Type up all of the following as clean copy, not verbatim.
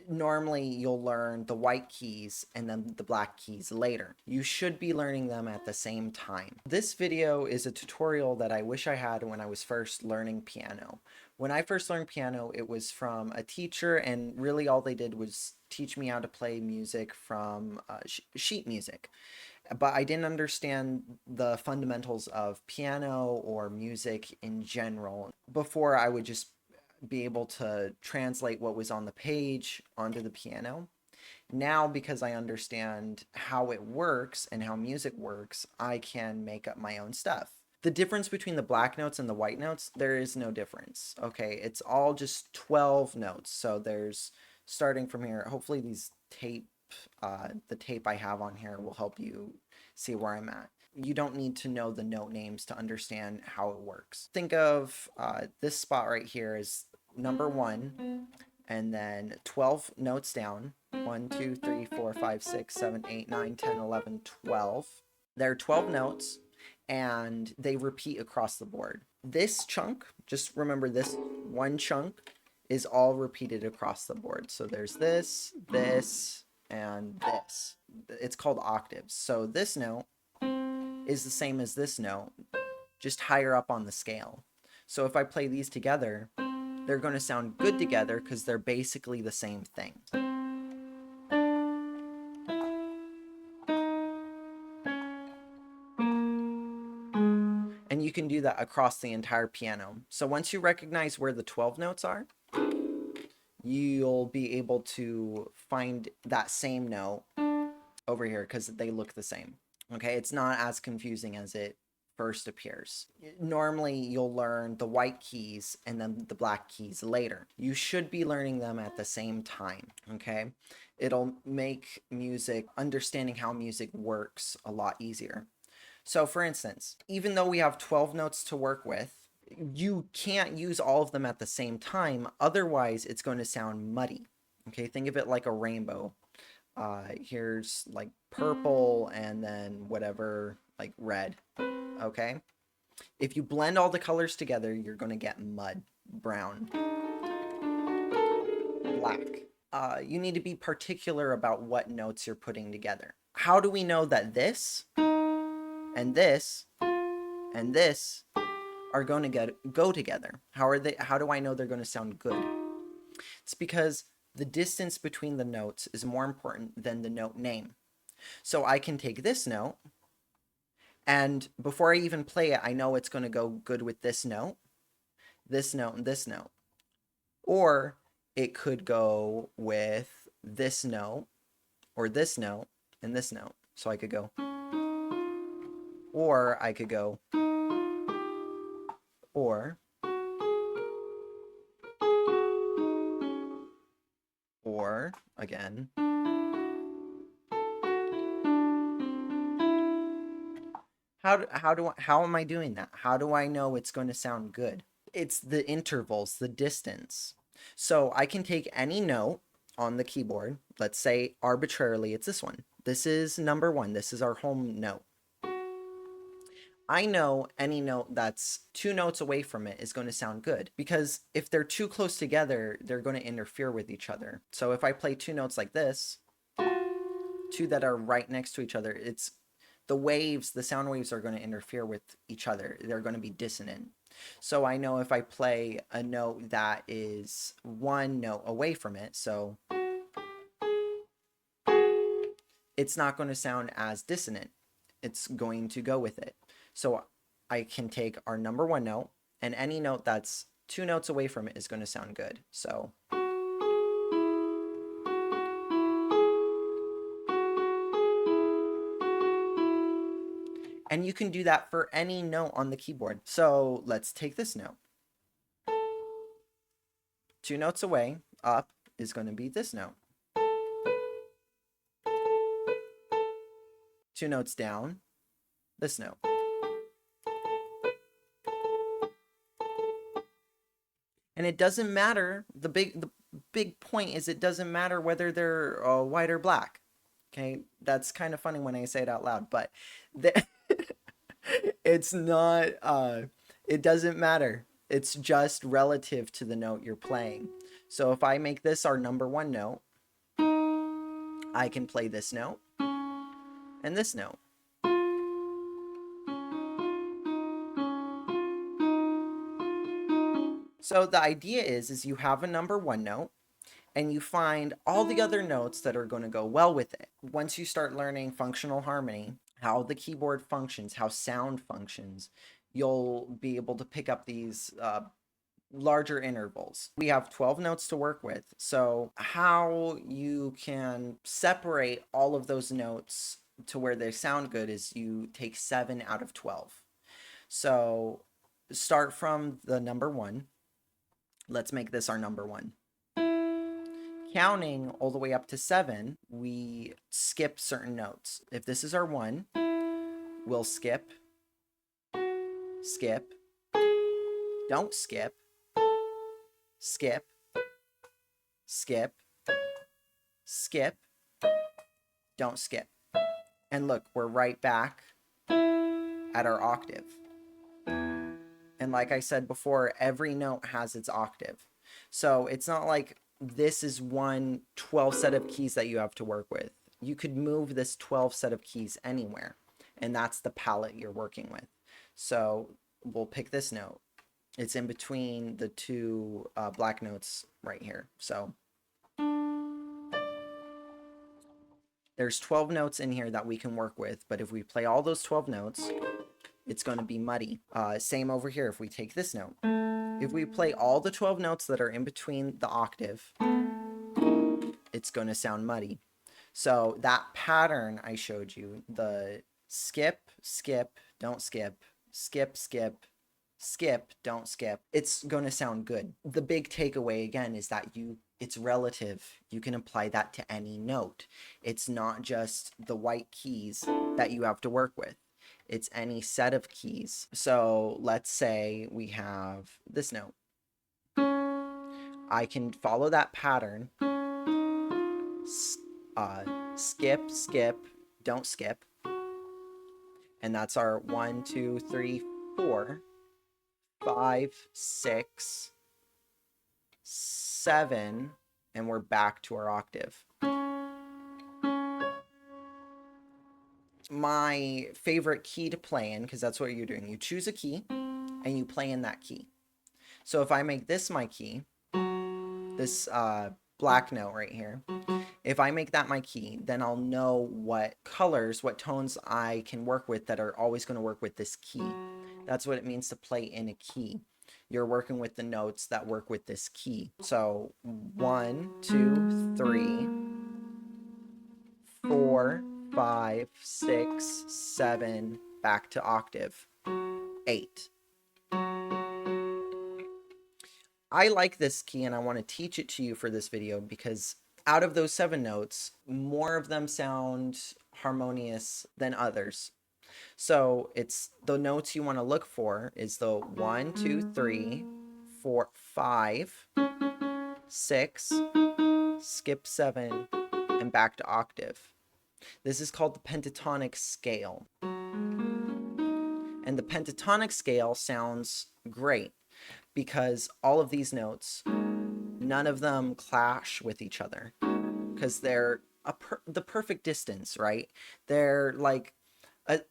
Normally you'll learn the white keys and then the black keys later. You should be learning them at the same time. This video is a tutorial that I wish I had when I was first learning piano. When I first learned piano, it was from a teacher, and really all they did was teach me how to play music from sheet music. But I didn't understand the fundamentals of piano or music in general. Before, I would just be able to translate what was on the page onto the piano. Now, because I understand how it works and how music works, I can make up my own stuff. The difference between the black notes and the white notes, there is no difference. Okay, it's all just 12 notes. So there's, starting from here, hopefully these the tape I have on here will help you see where I'm at. You don't need to know the note names to understand how it works. Think of this spot right here is number 1, and then 12 notes down. 1, 2, 3, 4, 5, 6, 7, 8, 9, 10, 11, 12. There are 12 notes, and they repeat across the board. This chunk, just remember this one chunk is all repeated across the board. So there's this, and this. It's called octaves. So this note is the same as this note, just higher up on the scale. So if I play these together, they're going to sound good together because they're basically the same thing. And you can do that across the entire piano. So once you recognize where the 12 notes are, you'll be able to find that same note over here because they look the same. Okay, it's not as confusing as it first appears. Normally you'll learn the white keys and then the black keys later. You should be learning them at the same time. Okay, it'll make music, understanding how music works, a lot easier. So for instance, even though we have 12 notes to work with, you can't use all of them at the same time, otherwise it's going to sound muddy. Okay, think of it like a rainbow. Here's like purple and then whatever, like red. Okay, if you blend all the colors together, you're going to get mud, brown, black. You need to be particular about what notes you're putting together. How do we know that this and this and this are going to go together? How do I know they're going to sound good? It's because the distance between the notes is more important than the note name. So I can take this note, and before I even play it, I know it's going to go good with this note, and this note. Or it could go with this note, or this note, and this note. So I could go, or I could go, or again. How am I doing that? How do I know it's going to sound good? It's the intervals, the distance. So I can take any note on the keyboard. Let's say arbitrarily it's this one. This is number 1. This is our home note. I know any note that's 2 notes away from it is going to sound good, because if they're too close together, they're going to interfere with each other. So if I play 2 notes like this, 2 that are right next to each other, it's the sound waves are going to interfere with each other. They're going to be dissonant. So I know if I play a note that is 1 note away from it, so it's not going to sound as dissonant. It's going to go with it. So I can take our number 1 note, and any note that's 2 notes away from it is going to sound good. So and you can do that for any note on the keyboard. So let's take this note. 2 notes away, up, is going to be this note. 2 notes down, this note. And it doesn't matter, the big point is it doesn't matter whether they're white or black. Okay, that's kind of funny when I say it out loud, but it's not, it doesn't matter. It's just relative to the note you're playing. So if I make this our number one note, I can play this note and this note. So the idea is you have a number one note and you find all the other notes that are going to go well with it. Once you start learning functional harmony, how the keyboard functions, how sound functions, you'll be able to pick up these larger intervals. We have 12 notes to work with, so how you can separate all of those notes to where they sound good is you take 7 out of 12. So start from the number one. Let's make this our number one. Counting all the way up to 7, we skip certain notes. If this is our 1, we'll skip, skip, don't skip, skip, skip, skip, don't skip. And look, we're right back at our octave. And like I said before, every note has its octave. So it's not like this is one 12 set of keys that you have to work with. You could move this 12 set of keys anywhere, and that's the palette you're working with. So we'll pick this note. It's in between the two black notes right here. So there's 12 notes in here that we can work with, but if we play all those 12 notes, it's going to be muddy. Same over here if we take this note. If we play all the 12 notes that are in between the octave, it's going to sound muddy. So that pattern I showed you, the skip, skip, don't skip, skip, skip, skip, don't skip, it's going to sound good. The big takeaway again is that it's relative. You can apply that to any note. It's not just the white keys that you have to work with. It's any set of keys. So let's say we have this note. I can follow that pattern. Skip, skip, don't skip. And that's our 1, 2, 3, 4, 5, 6, 7, and we're back to our octave. My favorite key to play in, because that's what you're doing. You choose a key and you play in that key. So if I make this my key, this black note right here, if I make that my key, then I'll know what colors, what tones I can work with that are always going to work with this key. That's what it means to play in a key. You're working with the notes that work with this key. So 1, 2, 3, 4, 5, 6, 7, back to octave, 8. I like this key and I want to teach it to you for this video because out of those 7 notes, more of them sound harmonious than others. So it's the notes you want to look for is the 1, 2, 3, 4, 5, 6, skip 7, and back to octave. This is called the pentatonic scale. And the pentatonic scale sounds great because all of these notes, none of them clash with each other because they're the perfect distance, right? They're like,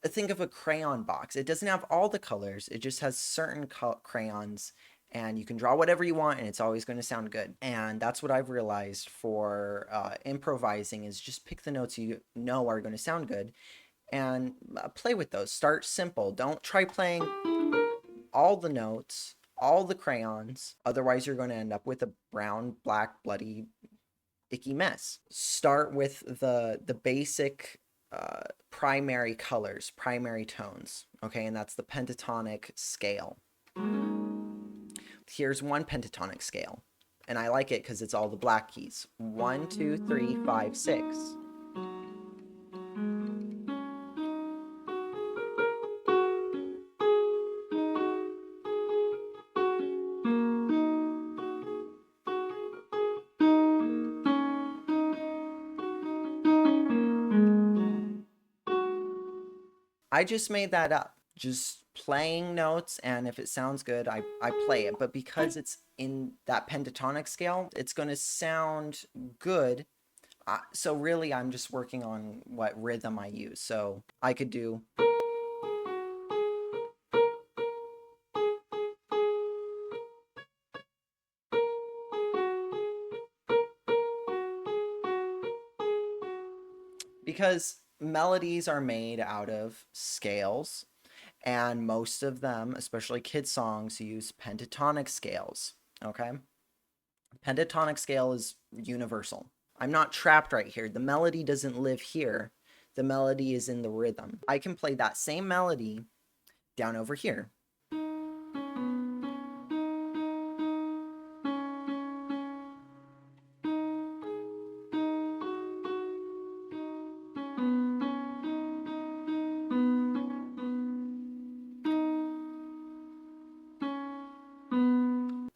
think of a crayon box. It doesn't have all the colors. It just has certain crayons, and you can draw whatever you want, and it's always going to sound good. And that's what I've realized for improvising is just pick the notes you know are going to sound good and play with those. Start simple. Don't try playing all the notes, all the crayons. Otherwise, you're going to end up with a brown, black, bloody, icky mess. Start with the basic primary colors, primary tones, okay? And that's the pentatonic scale. Here's one pentatonic scale, and I like it because it's all the black keys. 1, 2, 3, 5, 6. I just made that up. Just playing notes, and if it sounds good, I play it. But because it's in that pentatonic scale, it's going to sound good. So really, I'm just working on what rhythm I use. So I could do. Because melodies are made out of scales, and most of them, especially kid songs, use pentatonic scales. Okay? Pentatonic scale is universal. I'm not trapped right here. The melody doesn't live here. The melody is in the rhythm. I can play that same melody down over here.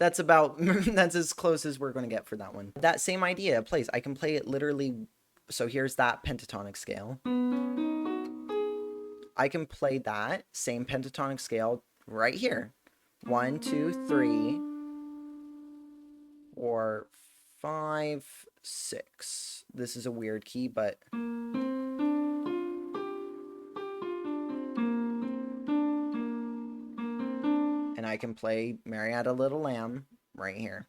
That's about, that's as close as we're going to get for that one. That same idea plays. I can play it literally. So here's that pentatonic scale. I can play that same pentatonic scale right here. 1, 2, 3, 4, 5, 6. This is a weird key, but and I can play Mary Had a Little Lamb right here.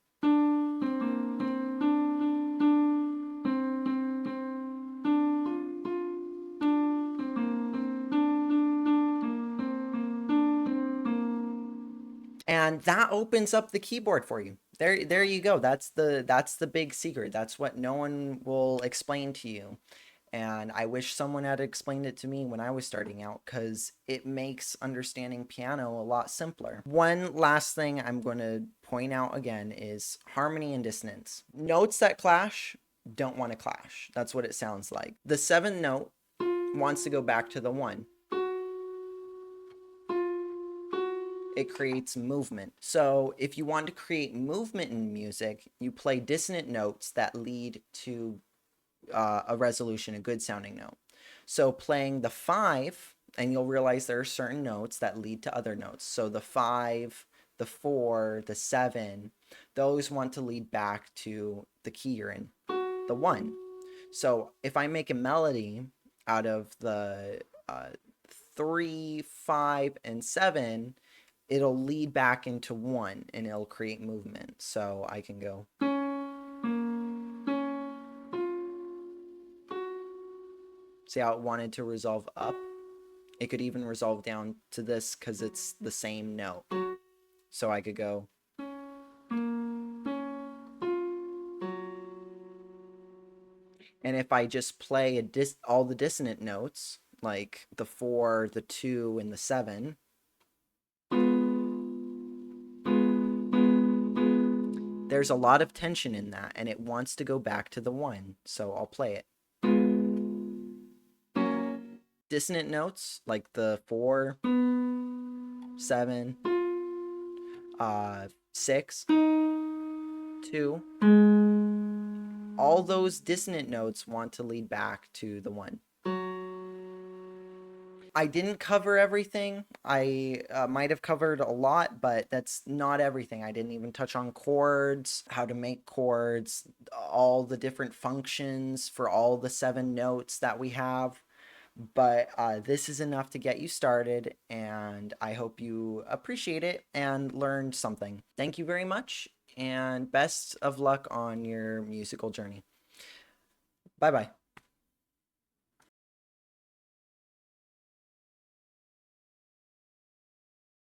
And that opens up the keyboard for you. There you go. That's the big secret. That's what no one will explain to you. And I wish someone had explained it to me when I was starting out, because it makes understanding piano a lot simpler. One last thing I'm going to point out again is harmony and dissonance. Notes that clash don't want to clash. That's what it sounds like. The 7th note wants to go back to the 1. It creates movement. So if you want to create movement in music, you play dissonant notes that lead to a resolution, a good sounding note. So playing the 5, and you'll realize there are certain notes that lead to other notes. So the 5, the 4, the 7, those want to lead back to the key you're in, the 1. So if I make a melody out of the 3, 5, and 7, it'll lead back into 1 and it'll create movement. So I can go. See how it wanted to resolve up? It could even resolve down to this because it's the same note. So I could go. And if I just play all the dissonant notes, like the 4, the 2, and the 7, there's a lot of tension in that, and it wants to go back to the 1. So I'll play it. Dissonant notes like the 4, 7, 6, 2, all those dissonant notes want to lead back to the 1. I didn't cover everything. I might have covered a lot, but that's not everything. I didn't even touch on chords, how to make chords, all the different functions for all the 7 notes that we have. But this is enough to get you started, and I hope you appreciate it and learned something. Thank you very much, and best of luck on your musical journey. Bye-bye.